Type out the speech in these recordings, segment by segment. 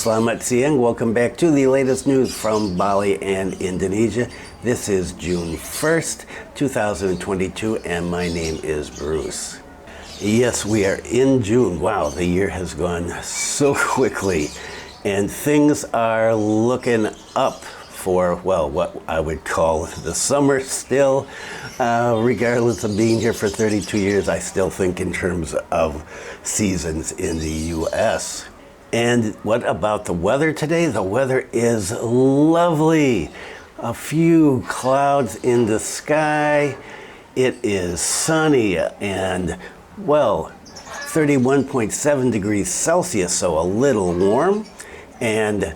Selamat siang. Welcome back to the latest news from Bali and Indonesia. This is June 1st, 2022, and my name is Bruce. Yes, we are in June. Wow, the year has gone so quickly, and things are looking up for, well, what I would call the summer still. Regardless of being here for 32 years, I still think in terms of seasons in the U.S. And what about the weather today? The weather is lovely. A few clouds in the sky. It is sunny and, well, 31.7 degrees Celsius, so a little warm. And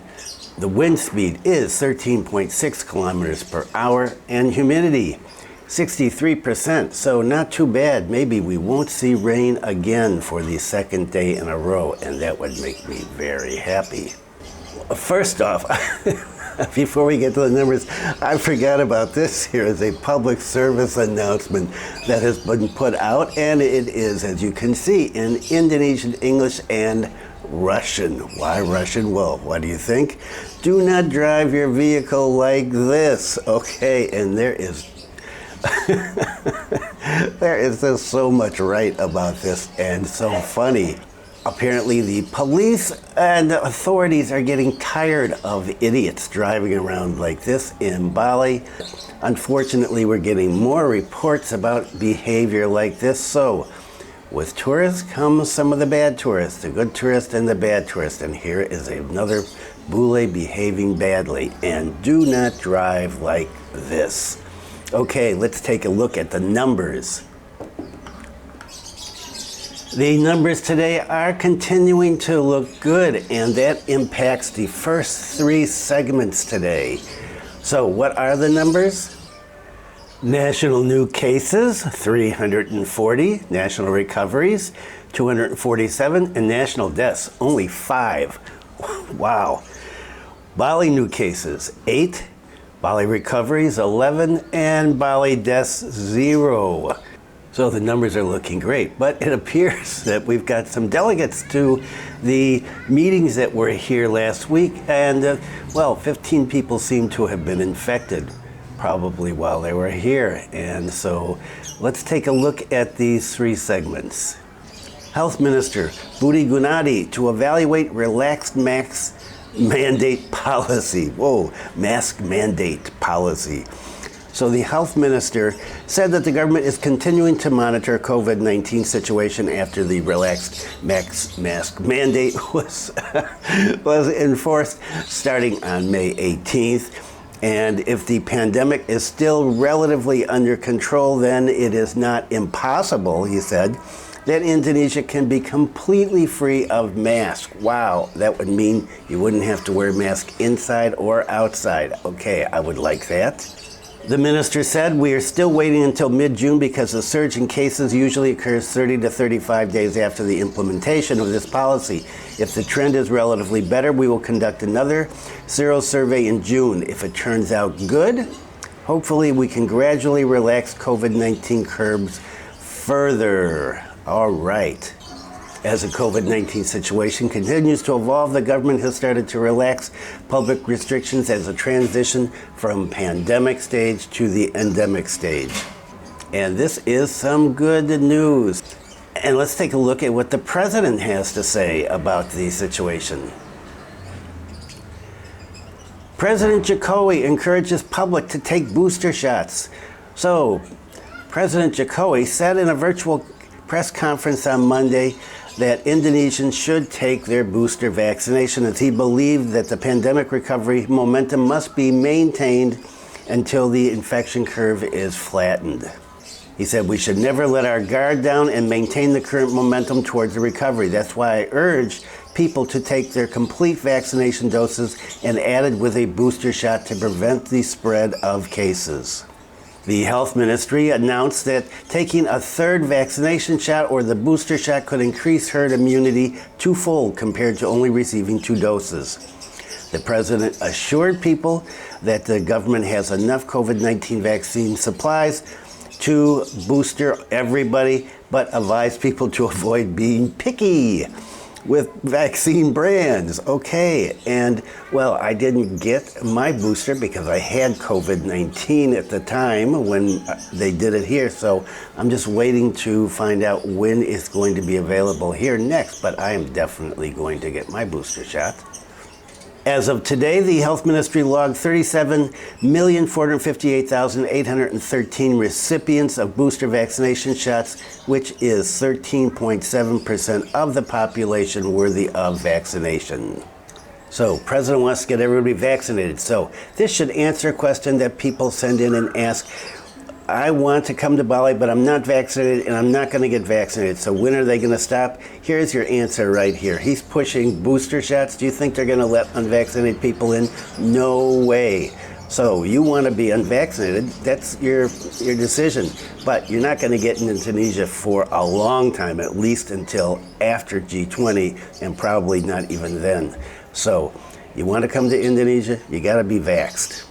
the wind speed is 13.6 kilometers per hour, and humidity 63%, so not too bad. Maybe we won't see rain again for the second day in a row, and that would make me very happy. First off, before we get to the numbers, I forgot about this. Here is a public service announcement that has been put out, and it is, as you can see, in Indonesian, English, and Russian. Why Russian? Well, what do you think? Do not drive your vehicle like this. Okay, and there is just so much right about this and so funny. Apparently the police and the authorities are getting tired of idiots driving around like this in Bali. Unfortunately, we're getting more reports about behavior like this. So with tourists comes some of the bad tourists, the good tourists and the bad tourists. And here is another bule behaving badly. And do not drive like this. Okay, let's take a look at the numbers. The numbers today are continuing to look good, and that impacts the first three segments today. So what are the numbers? National new cases, 340. National recoveries, 247. And national deaths, only 5. Wow. Bali new cases, 8. Bali recoveries, 11, and Bali deaths, 0. So the numbers are looking great, but it appears that we've got some delegates to the meetings that were here last week, and, 15 people seem to have been infected, probably while they were here. And so let's take a look at these three segments. Health Minister Budi Gunadi to evaluate relaxed mask mandate policy. Whoa, mask mandate policy. So the health minister said that the government is continuing to monitor COVID-19 situation after the relaxed mask mandate was enforced starting on May 18th. And if the pandemic is still relatively under control, then it is not impossible, he said, that Indonesia can be completely free of masks. Wow, that would mean you wouldn't have to wear a mask inside or outside. Okay, I would like that. The minister said, we are still waiting until mid-June because the surge in cases usually occurs 30 to 35 days after the implementation of this policy. If the trend is relatively better, we will conduct another sero survey in June. If it turns out good, hopefully we can gradually relax COVID-19 curbs further. All right. As the COVID-19 situation continues to evolve, the government has started to relax public restrictions as a transition from pandemic stage to the endemic stage. And this is some good news. And let's take a look at what the president has to say about the situation. President Jokowi encourages public to take booster shots. So, President Jokowi said in a virtual press conference on Monday that Indonesians should take their booster vaccination, as he believed that the pandemic recovery momentum must be maintained until the infection curve is flattened. He said we should never let our guard down and maintain the current momentum towards the recovery. That's why I urge people to take their complete vaccination doses and added with a booster shot to prevent the spread of cases. The health ministry announced that taking a third vaccination shot or the booster shot could increase herd immunity twofold compared to only receiving 2 doses. The president assured people that the government has enough COVID-19 vaccine supplies to booster everybody, but advised people to avoid being picky. with vaccine brands. Okay, and well, I didn't get my booster because I had COVID-19 at the time when they did it here, so I'm just waiting to find out when it's going to be available here next, but I am definitely going to get my booster shot. As of today, the Health Ministry logged 37,458,813 recipients of booster vaccination shots, which is 13.7% of the population worthy of vaccination. So, President wants to get everybody vaccinated. So, this should answer a question that people send in and ask, I want to come to Bali, but I'm not vaccinated and I'm not going to get vaccinated. So when are they going to stop? Here's your answer right here. He's pushing booster shots. Do you think they're going to let unvaccinated people in? No way. So you want to be unvaccinated, that's your decision. But you're not going to get in Indonesia for a long time, at least until after G20, and probably not even then. So you want to come to Indonesia, you got to be vaxxed.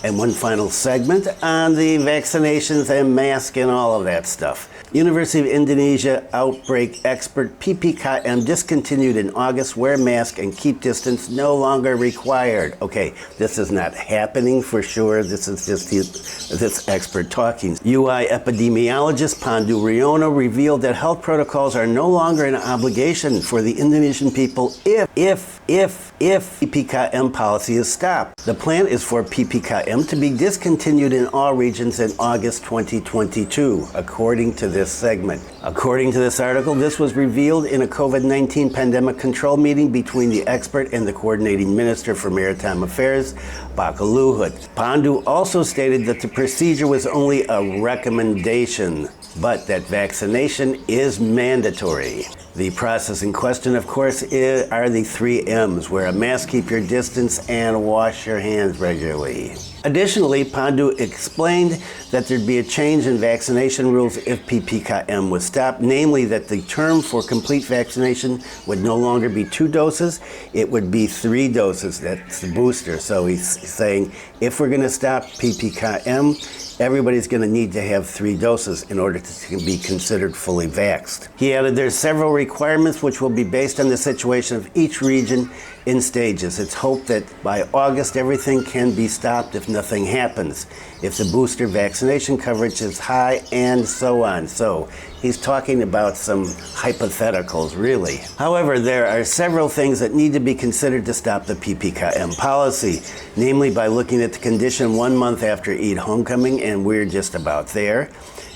And one final segment on the vaccinations and mask and all of that stuff. University of Indonesia outbreak expert PPKM discontinued in August. Wear mask and keep distance no longer required. Okay, this is not happening for sure. This is just this expert talking. UI epidemiologist Pandu Riono revealed that health protocols are no longer an obligation for the Indonesian people if PPKM policy is stopped. The plan is for PPKM to be discontinued in all regions in August 2022, according to this segment. According to this article, this was revealed in a COVID-19 pandemic control meeting between the expert and the coordinating minister for maritime affairs, Bakalluhut. Pandu also stated that the procedure was only a recommendation, but that vaccination is mandatory. The process in question, of course, are the 3 M's: wear a mask, keep your distance, and wash your hands regularly. Additionally, Pandu explained that there'd be a change in vaccination rules if PPKM was stopped, namely that the term for complete vaccination would no longer be 2 doses, it would be 3 doses. That's the booster. So he's saying if we're going to stop PPKM, everybody's going to need to have 3 doses in order to be considered fully vaxxed. He added there's several requirements which will be based on the situation of each region in stages. It's hoped that by August everything can be stopped if nothing happens, if the booster vaccination coverage is high, and so on. So he's talking about some hypotheticals, really. However, there are several things that need to be considered to stop the PPKM policy, namely by looking at the condition 1 month after Eid homecoming, and we're just about there,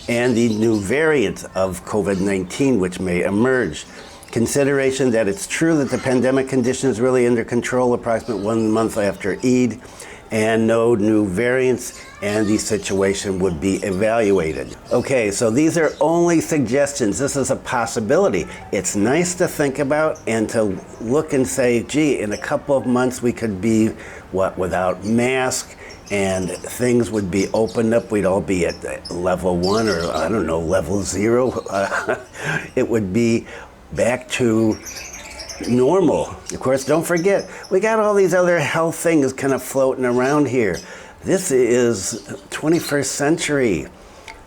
and the new variant of COVID-19 which may emerge. Consideration that it's true that the pandemic condition is really under control approximately 1 month after Eid, and no new variants, and the situation would be evaluated. Okay, so these are only suggestions. This is a possibility. It's nice to think about and to look and say, gee, in a couple of months we could be, without mask, and things would be opened up. We'd all be at level 1 or, I don't know, level 0. It would be back to normal. Of course, don't forget, we got all these other health things kind of floating around here. This is 21st century.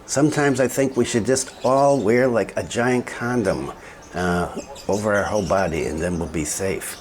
Sometimes I think we should just all wear like a giant condom over our whole body, and then we'll be safe.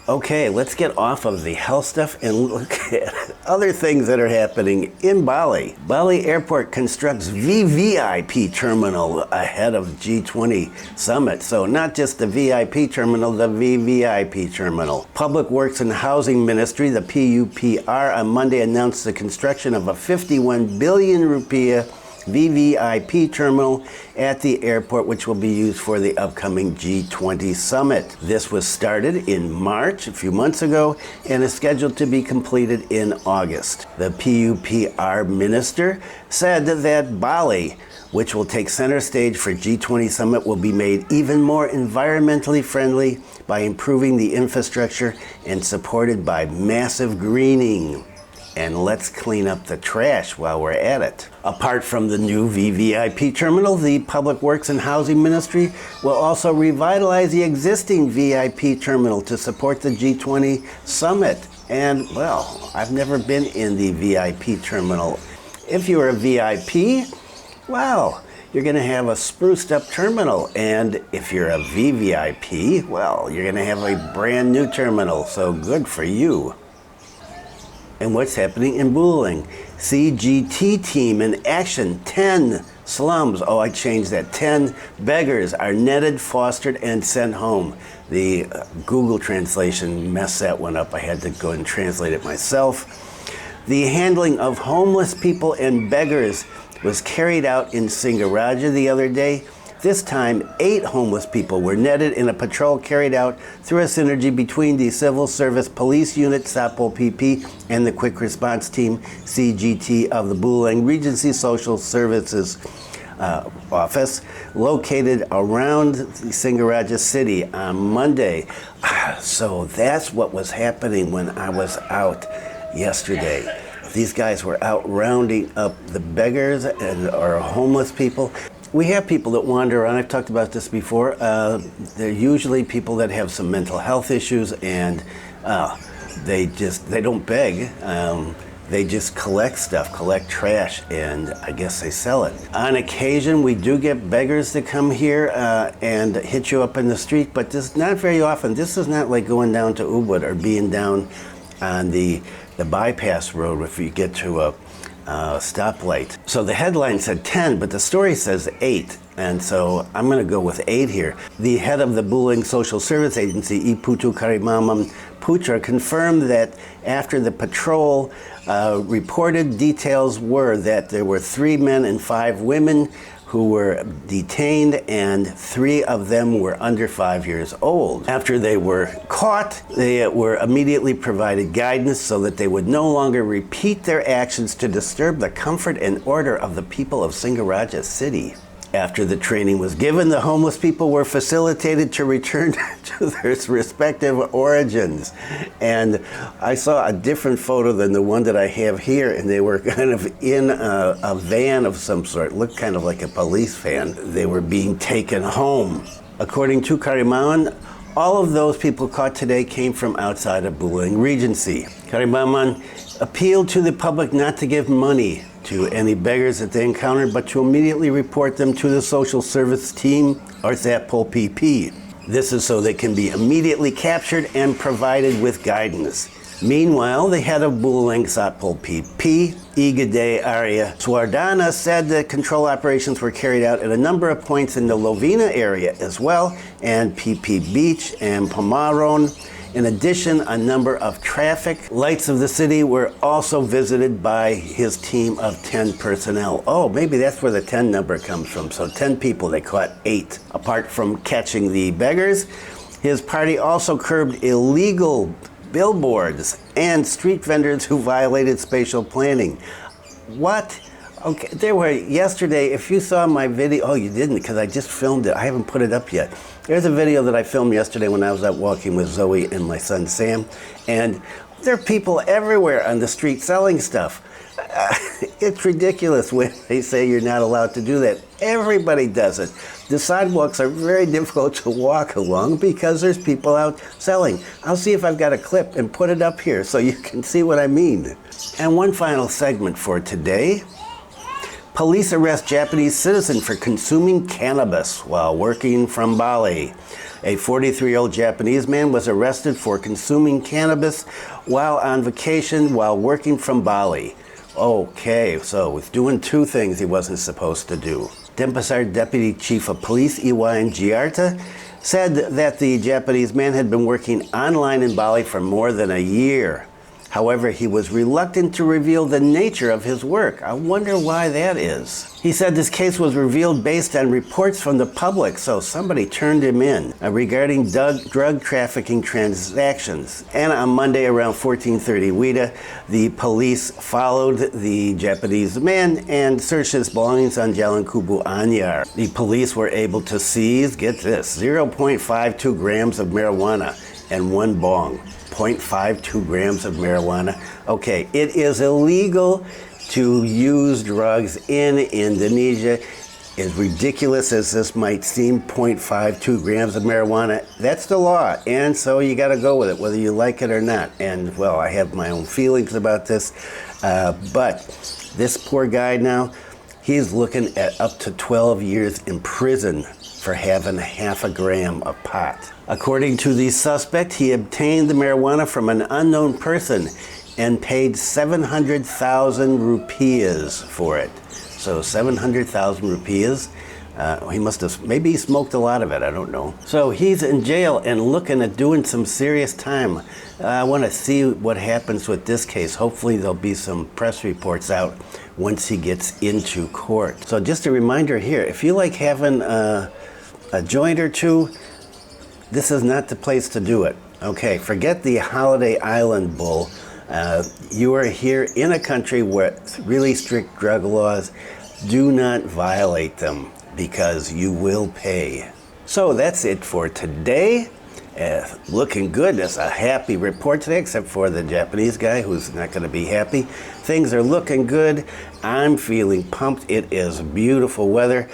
Okay, let's get off of the health stuff and look at other things that are happening in Bali. Bali Airport constructs VVIP terminal ahead of G20 summit. So not just the VIP terminal, the VVIP terminal. Public Works and Housing Ministry, the PUPR, on Monday announced the construction of a 51 billion rupiah VVIP terminal at the airport, which will be used for the upcoming G20 summit. This was started in March, a few months ago, and is scheduled to be completed in August. The PUPR minister said that Bali, which will take center stage for G20 summit, will be made even more environmentally friendly by improving the infrastructure and supported by massive greening. And let's clean up the trash while we're at it. Apart from the new VVIP terminal, the Public Works and Housing Ministry will also revitalize the existing VIP terminal to support the G20 summit. And, well, I've never been in the VIP terminal. If you're a VIP, wow, you're going to have a spruced up terminal. And if you're a VVIP, well, you're going to have a brand new terminal. So good for you. And what's happening in Booling? CGT team in action. 10 slums. Oh, I changed that. 10 beggars are netted, fostered, and sent home. The Google translation messed that one up. I had to go and translate it myself. The handling of homeless people and beggars was carried out in Singaraja the other day. This time, 8 homeless people were netted in a patrol carried out through a synergy between the Civil Service Police Unit, Satpol PP, and the Quick Response Team, CGT, of the Bulang Regency Social Services Office, located around Singaraja City on Monday. So that's what was happening when I was out yesterday. These guys were out rounding up the beggars and or homeless people. We have people that wander around. I've talked about this before. They're usually people that have some mental health issues, and they don't beg. They just collect stuff, collect trash, and I guess they sell it. On occasion, we do get beggars that come here and hit you up in the street, but this not very often. This is not like going down to Ubud or being down on the bypass road if you get to a stoplight. So the headline said 10, but the story says 8. And so I'm going to go with 8 here. The head of the Bulang Social Service Agency, Iputu Karimamam Putra, confirmed that after the patrol, reported details were that there were 3 men and 5 women who were detained, and 3 of them were under 5 years old. After they were caught, they were immediately provided guidance so that they would no longer repeat their actions to disturb the comfort and order of the people of Singaraja City. After the training was given, the homeless people were facilitated to return to their respective origins. And I saw a different photo than the one that I have here, and they were kind of in a van of some sort, looked kind of like a police van. They were being taken home. According to Karimaman, all of those people caught today came from outside of Bulang Regency. Karimaman appealed to the public not to give money to any beggars that they encountered, but to immediately report them to the social service team or Satpol PP. This is so they can be immediately captured and provided with guidance. Meanwhile, the head of Bulang Satpol PP, Igade Arya Swardana, said that control operations were carried out at a number of points in the Lovina area as well, and PP Beach and Pomaron. In addition, a number of traffic lights of the city were also visited by his team of 10 personnel. Oh, maybe that's where the 10 number comes from. So 10 people, they caught 8. Apart from catching the beggars, his party also curbed illegal billboards and street vendors who violated spatial planning. What? Okay, there were yesterday, if you saw my video, oh, you didn't, because I just filmed it. I haven't put it up yet. There's a video that I filmed yesterday when I was out walking with Zoe and my son Sam, and there are people everywhere on the street selling stuff. It's ridiculous when they say you're not allowed to do that. Everybody does it. The sidewalks are very difficult to walk along because there's people out selling. I'll see if I've got a clip and put it up here so you can see what I mean. And one final segment for today. Police arrest Japanese citizen for consuming cannabis while working from Bali. A 43-year-old Japanese man was arrested for consuming cannabis while on vacation while working from Bali. Okay, so he's doing 2 things he wasn't supposed to do. Denpasar Deputy Chief of Police Iwan Giarta said that the Japanese man had been working online in Bali for more than a year. However, he was reluctant to reveal the nature of his work. I wonder why that is. He said this case was revealed based on reports from the public, so somebody turned him in regarding drug trafficking transactions. And on Monday around 14:30 WIDA, the police followed the Japanese man and searched his belongings on Jalan Kubu Anyar. The police were able to seize, get this, 0.52 grams of marijuana and 1 bong. 0.52 grams of marijuana. Okay, it is illegal to use drugs in Indonesia. As ridiculous as this might seem, 0.52 grams of marijuana, that's the law. And so you got to go with it, whether you like it or not. And, well, I have my own feelings about this. But this poor guy now, He's looking at up to 12 years in prison for having half a gram of pot. According to the suspect, he obtained the marijuana from an unknown person and paid 700,000 rupees for it. So 700,000 rupees. He must have, maybe he smoked a lot of it, I don't know. So he's in jail and looking at doing some serious time. I want to see what happens with this case. Hopefully there'll be some press reports out once he gets into court. So just a reminder here, if you like having a joint or two, this is not the place to do it. Okay, forget the Holiday Island bull. You are here in a country with really strict drug laws. Do not violate them, because you will pay. So that's it for today. Looking good. It's a happy report today, except for the Japanese guy who's not going to be happy. Things are looking good. I'm feeling pumped. It is beautiful weather.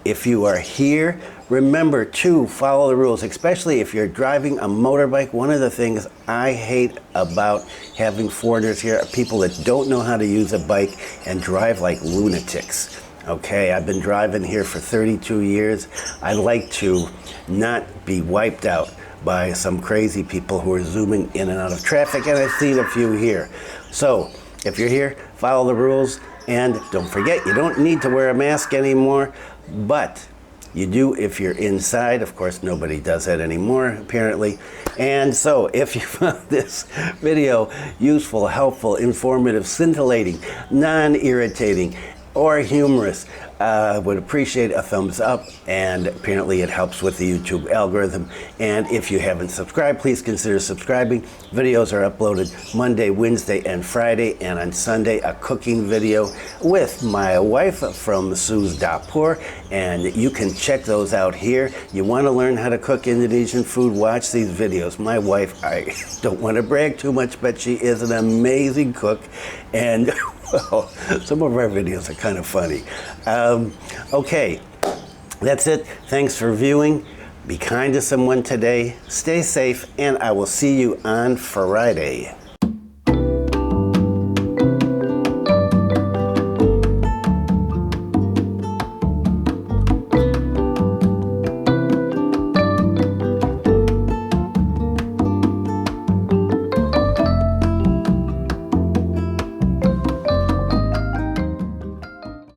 If you are here, remember to follow the rules, especially if you're driving a motorbike. One of the things I hate about having foreigners here are people that don't know how to use a bike and drive like lunatics. Okay, I've been driving here for 32 years. I like to not be wiped out by some crazy people who are zooming in and out of traffic, and I've seen a few here. So, if you're here, follow the rules, and don't forget, you don't need to wear a mask anymore, but you do if you're inside. Of course, nobody does that anymore, apparently. And so, if you found this video useful, helpful, informative, scintillating, non-irritating, or humorous, would appreciate a thumbs up, and apparently it helps with the YouTube algorithm. And if you haven't subscribed, please consider subscribing. Videos are uploaded Monday, Wednesday, and Friday, and on Sunday a cooking video with my wife from Sue's Dapur, and you can check those out here. You want to learn how to cook Indonesian food, watch these videos. My wife, I don't want to brag too much, but she is an amazing cook, and well, some of our videos are kind of funny. Okay, that's it. Thanks for viewing. Be kind to someone today. Stay safe, and I will see you on Friday.